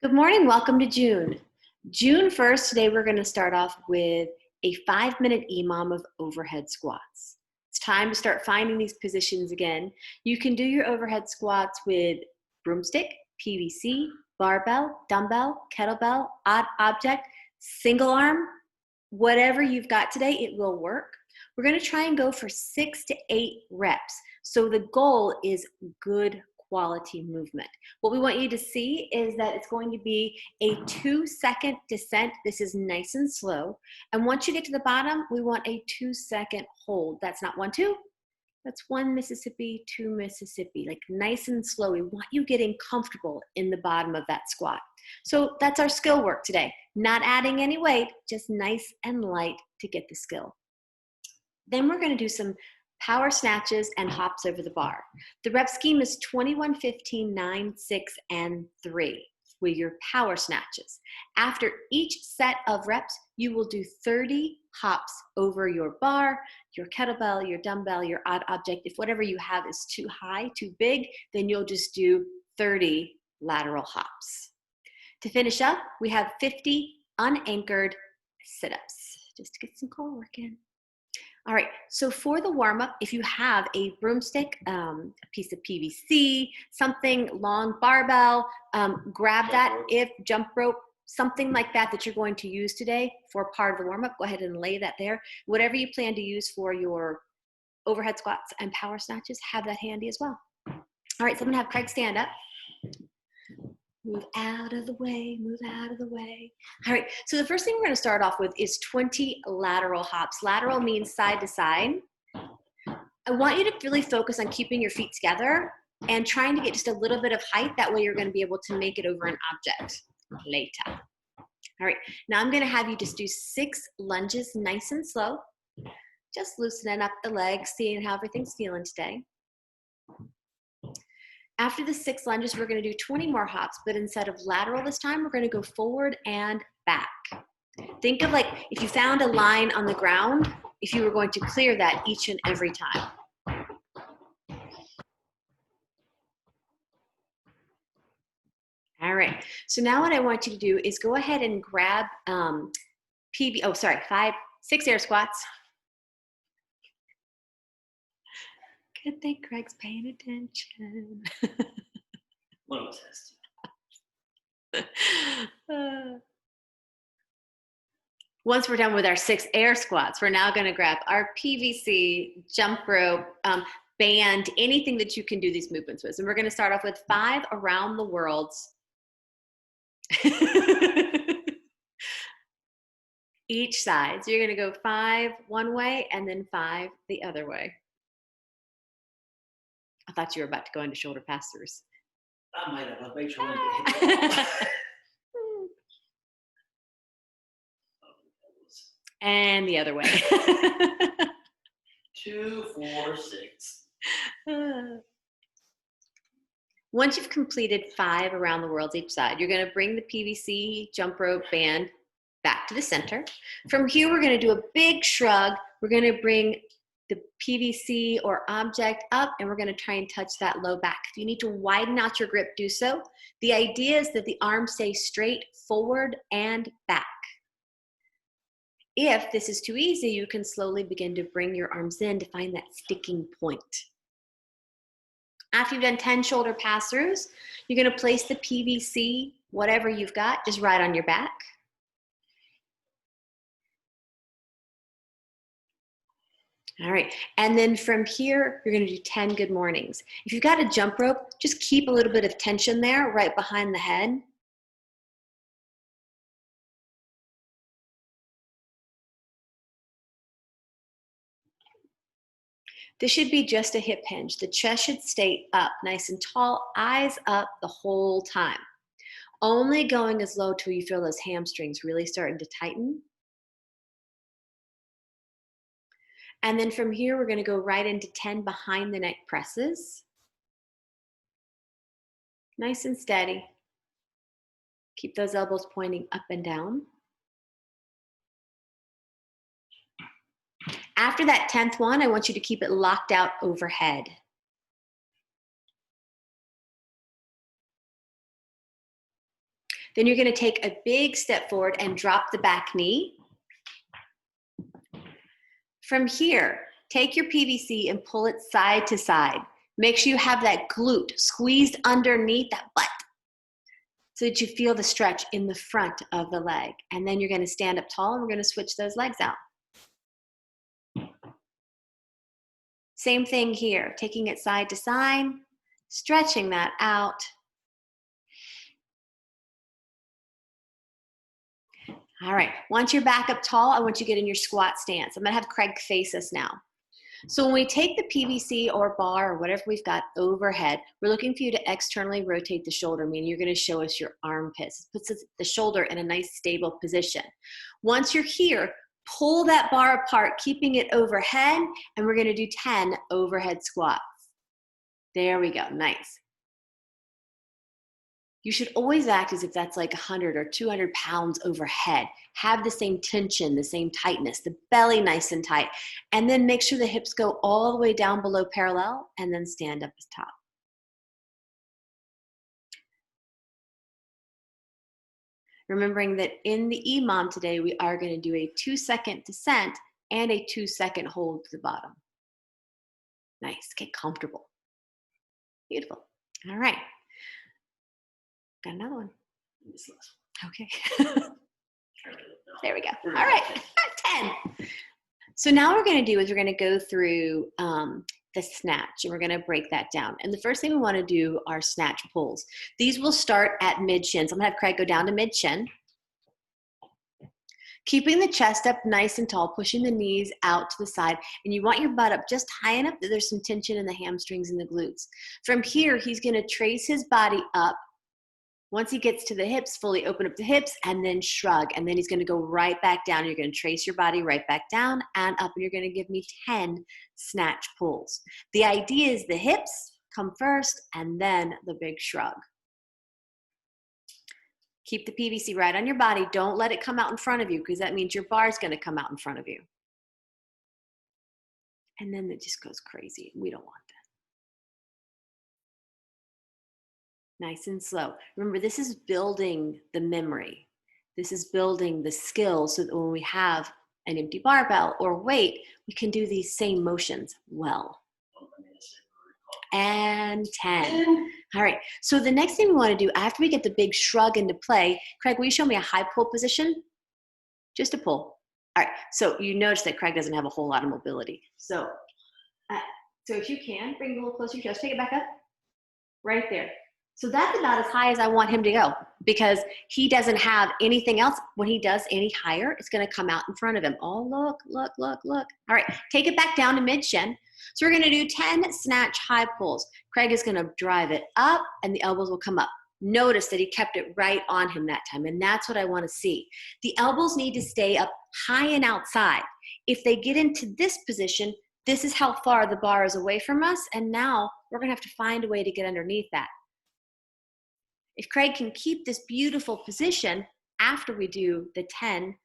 Good morning, welcome to June. June 1st, today we're gonna start off with a 5-minute EMOM of overhead squats. It's time to start finding these positions again. You can do your overhead squats with broomstick, PVC, barbell, dumbbell, kettlebell, odd object, single arm, whatever you've got today, it will work. We're gonna try and go for 6 to 8 reps. So the goal is good quality movement. What we want you to see is that it's going to be a 2-second descent. This is nice and slow. And once you get to the bottom, we want a 2-second hold. That's not 1, 2. That's 1 Mississippi, 2 Mississippi, like nice and slow. We want you getting comfortable in the bottom of that squat. So that's our skill work today. Not adding any weight, just nice and light to get the skill. Then we're gonna do some power snatches and hops over the bar. The rep scheme is 21, 15, 9, 6, and 3 with your power snatches. After each set of reps, you will do 30 hops over your bar, your kettlebell, your dumbbell, your odd object. If whatever you have is too high, too big, then you'll just do 30 lateral hops. To finish up, we have 50 unanchored sit-ups, just to get some core work in. All right, so for the warm-up, if you have a broomstick, a piece of PVC, something long barbell, grab that. If jump rope, something like that that you're going to use today for part of the warm-up, go ahead and lay that there. Whatever you plan to use for your overhead squats and power snatches, have that handy as well. All right, so I'm gonna have Craig stand up. Move out of the way, move out of the way. All right, so the first thing we're gonna start off with is 20 lateral hops. Lateral means side to side. I want you to really focus on keeping your feet together and trying to get just a little bit of height. That way you're gonna be able to make it over an object later. All right, now I'm gonna have you just do 6 lunges, nice and slow. Just loosening up the legs, seeing how everything's feeling today. After the 6 lunges, we're gonna do 20 more hops, but instead of lateral this time, we're gonna go forward and back. Think of like if you found a line on the ground, if you were going to clear that each and every time. All right, so now what I want you to do is go ahead and grab 6 air squats. Good thing Craig's paying attention. Little test. Once we're done with our 6 air squats, we're now gonna grab our PVC, jump rope, band, anything that you can do these movements with. And we're gonna start off with 5 around the world. Each side. So you're gonna go 5 one way and then 5 the other way. I thought you were about to go into shoulder pass-throughs. I might have. I'll make sure I And the other way. 2, 4, 6. Once you've completed 5 around the world each side, you're gonna bring the PVC jump rope band back to the center. From here, we're gonna do a big shrug. We're gonna bring the PVC or object up, and we're gonna try and touch that low back. If you need to widen out your grip, do so. The idea is that the arms stay straight forward and back. If this is too easy, you can slowly begin to bring your arms in to find that sticking point. After you've done 10 shoulder pass-throughs, you're gonna place the PVC, whatever you've got, just right on your back. All right, and then from here, you're gonna do 10 good mornings. If you've got a jump rope, just keep a little bit of tension there, right behind the head. This should be just a hip hinge. The chest should stay up, nice and tall, eyes up the whole time. Only going as low till you feel those hamstrings really starting to tighten. And then from here, we're gonna go right into 10 behind the neck presses. Nice and steady. Keep those elbows pointing up and down. After that 10th one, I want you to keep it locked out overhead. Then you're gonna take a big step forward and drop the back knee. From here, take your PVC and pull it side to side. Make sure you have that glute squeezed underneath that butt so that you feel the stretch in the front of the leg. And then you're gonna stand up tall and we're gonna switch those legs out. Same thing here, taking it side to side, stretching that out. All right, once you're back up tall, I want you to get in your squat stance. I'm gonna have Craig face us now. So when we take the PVC or bar or whatever we've got overhead, we're looking for you to externally rotate the shoulder, meaning you're gonna show us your armpits. It puts the shoulder in a nice stable position. Once you're here, pull that bar apart, keeping it overhead, and we're gonna do 10 overhead squats. There we go, nice. You should always act as if that's like 100 or 200 pounds overhead. Have the same tension, the same tightness, the belly nice and tight, and then make sure the hips go all the way down below parallel and then stand up as top. Remembering that in the EMOM today, we are going to do a 2-second descent and a 2-second hold to the bottom. Nice, get comfortable. Beautiful. All right. Got another one. This last Okay. one. There we go. All right, 10. So now what we're going to do is we're going to go through the snatch, and we're going to break that down. And the first thing we want to do are snatch pulls. These will start at mid-shin. So I'm going to have Craig go down to mid-shin. Keeping the chest up nice and tall, pushing the knees out to the side, and you want your butt up just high enough that there's some tension in the hamstrings and the glutes. From here, he's going to trace his body up. Once he gets to the hips, fully open up the hips and then shrug. And then he's going to go right back down. You're going to trace your body right back down and up. And you're going to give me 10 snatch pulls. The idea is the hips come first and then the big shrug. Keep the PVC right on your body. Don't let it come out in front of you because that means your bar is going to come out in front of you. And then it just goes crazy. We don't want that. Nice and slow. Remember, this is building the memory. This is building the skill so that when we have an empty barbell or weight, we can do these same motions well. And 10. All right, so the next thing we want to do after we get the big shrug into play, Craig, will you show me a high pull position? Just a pull. All right, so you notice that Craig doesn't have a whole lot of mobility. So if you can, bring it a little closer to your chest. Take it back up. Right there. So that's about as high as I want him to go because he doesn't have anything else. When he does any higher, it's going to come out in front of him. Oh, look, look, look, look. All right, take it back down to mid-shin. So we're going to do 10 snatch high pulls. Craig is going to drive it up and the elbows will come up. Notice that he kept it right on him that time, and that's what I want to see. The elbows need to stay up high and outside. If they get into this position, this is how far the bar is away from us, and now we're going to have to find a way to get underneath that. If Craig can keep this beautiful position after we do the 10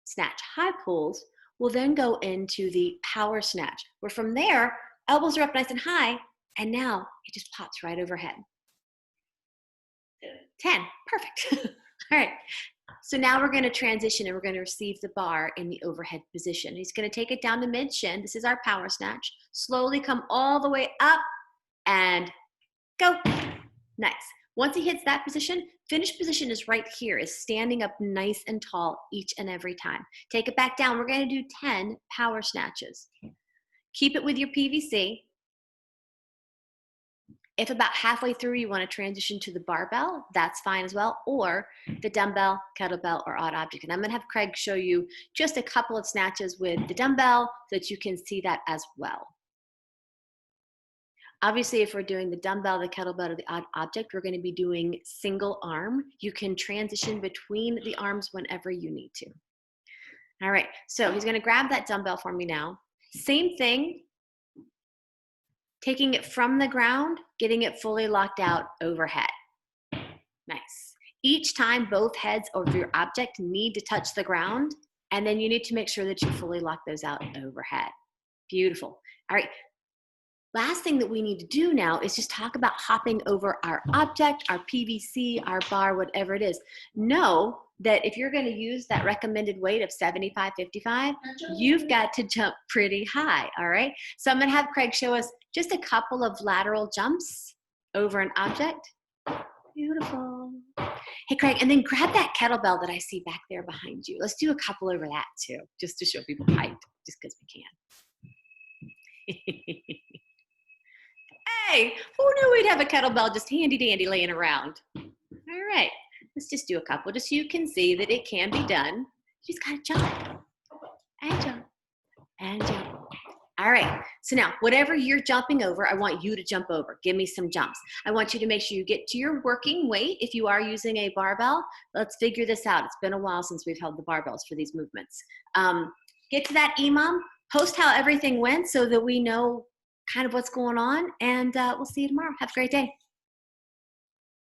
snatch high pulls, we'll then go into the power snatch, where from there, elbows are up nice and high, and now it just pops right overhead. 10, perfect. All right, so now we're gonna transition and we're gonna receive the bar in the overhead position. He's gonna take it down to mid-shin. This is our power snatch. Slowly come all the way up and go. Nice. Once he hits that position, finish position is right here, is standing up nice and tall each and every time. Take it back down. We're going to do 10 power snatches. Keep it with your PVC. If about halfway through you want to transition to the barbell, that's fine as well, or the dumbbell, kettlebell, or odd object. And I'm going to have Craig show you just a couple of snatches with the dumbbell so that you can see that as well. Obviously, if we're doing the dumbbell, the kettlebell, or the odd object, we're going to be doing single arm. You can transition between the arms whenever you need to. All right, so he's going to grab that dumbbell for me now. Same thing, taking it from the ground, getting it fully locked out overhead. Nice. Each time, both heads of your object need to touch the ground, and then you need to make sure that you fully lock those out overhead. Beautiful. All right. Last thing that we need to do now is just talk about hopping over our object, our PVC, our bar, whatever it is. Know that if you're going to use that recommended weight of 75, 55, you've got to jump pretty high, all right? So I'm going to have Craig show us just a couple of lateral jumps over an object. Beautiful. Hey, Craig, and then grab that kettlebell that I see back there behind you. Let's do a couple over that too, just to show people height, just because we can. Hey, who knew we'd have a kettlebell just handy dandy laying around? All right, let's just do a couple just so you can see that it can be done. You just gotta jump and jump and jump. All right, so now whatever you're jumping over, I want you to jump over. Give me some jumps. I want you to make sure you get to your working weight. If you are using a barbell, let's figure this out. It's been a while since we've held the barbells for these movements. Get to that EMOM, post how everything went so that we know kind of what's going on, and we'll see you tomorrow. Have a great day.